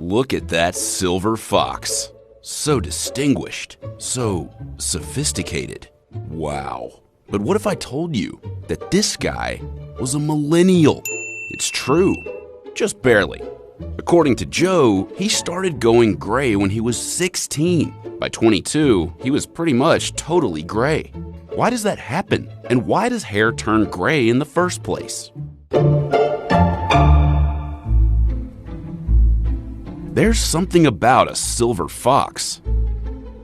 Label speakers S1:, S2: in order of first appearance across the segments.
S1: Look at that silver fox. So distinguished, so sophisticated. Wow. But what if I told you that this guy was a millennial? It's true, just barely. According to Joe, he started going gray when he was 16. By 22, he was pretty much totally gray. Why does that happen? And why does hair turn gray in the first place? There's something about a silver fox,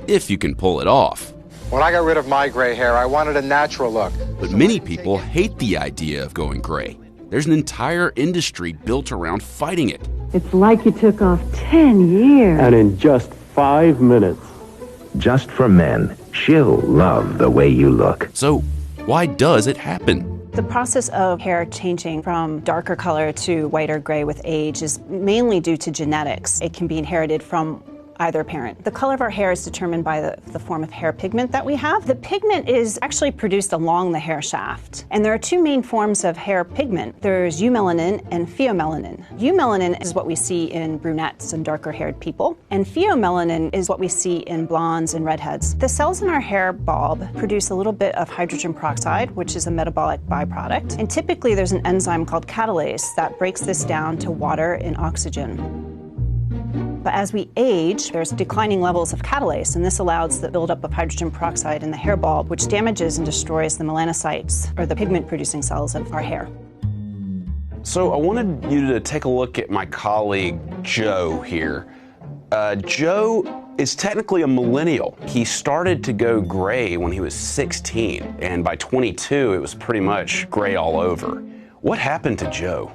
S1: if you can pull it off.
S2: When I got rid of my gray hair, I wanted a natural look.
S1: But many people hate the idea of going gray. There's an entire industry built around fighting it.
S3: It's like you took off 10 years.
S4: And in just 5 minutes.
S5: Just for men, she'll love the way you look.
S1: So why does it happen?
S6: The process of hair changing from darker color to whiter gray with age is mainly due to genetics. It can be inherited from either parent. The color of our hair is determined by the form of hair pigment that we have. The pigment is actually produced along the hair shaft. And there are two main forms of hair pigment. There's eumelanin and pheomelanin. Eumelanin is what we see in brunettes and darker haired people. And pheomelanin is what we see in blondes and redheads. The cells in our hair bulb produce a little bit of hydrogen peroxide, which is a metabolic byproduct. And typically there's an enzyme called catalase that breaks this down to water and oxygen. But as we age, there's declining levels of catalase, and this allows the buildup of hydrogen peroxide in the hair bulb, which damages and destroys the melanocytes, or the pigment-producing cells of our hair.
S1: So I wanted you to take a look at my colleague, Joe, here. Joe is technically a millennial. He started to go gray when he was 16, and by 22, it was pretty much gray all over. What happened to Joe?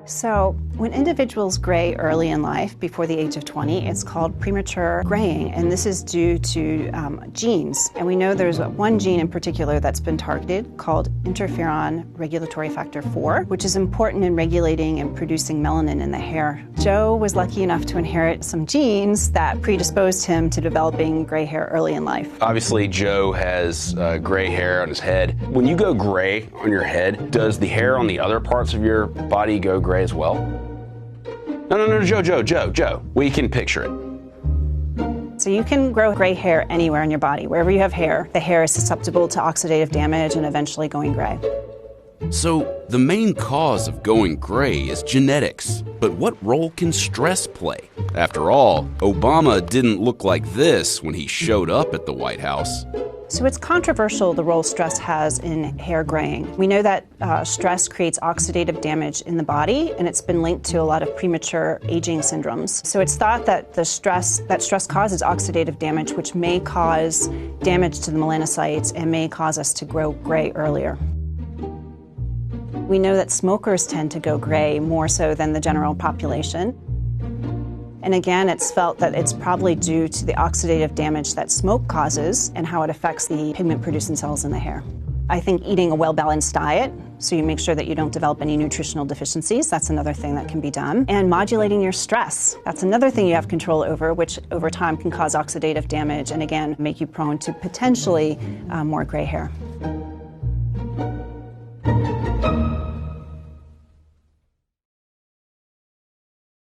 S6: So when individuals gray early in life, before the age of 20, it's called premature graying, and this is due to genes. And we know there's one gene in particular that's been targeted called interferon regulatory factor 4, which is important in regulating and producing melanin in the hair. Joe was lucky enough to inherit some genes that predisposed him to developing gray hair early in life.
S1: Obviously, Joe has gray hair on his head. When you go gray on your head, does the hair on the other parts of your body go gray as well? No, Joe. We can picture it.
S6: So you can grow gray hair anywhere in your body. Wherever you have hair, the hair is susceptible to oxidative damage and eventually going gray.
S1: So the main cause of going gray is genetics. But what role can stress play? After all, Obama didn't look like this when he showed up at the White House.
S6: So it's controversial the role stress has in hair graying. We know that stress creates oxidative damage in the body, and it's been linked to a lot of premature aging syndromes. So it's thought that stress causes oxidative damage, which may cause damage to the melanocytes and may cause us to grow gray earlier. We know that smokers tend to go gray more so than the general population. And again, it's felt that it's probably due to the oxidative damage that smoke causes and how it affects the pigment-producing cells in the hair. I think eating a well-balanced diet, so you make sure that you don't develop any nutritional deficiencies, that's another thing that can be done. And modulating your stress, that's another thing you have control over, which over time can cause oxidative damage and again, make you prone to potentially more gray hair.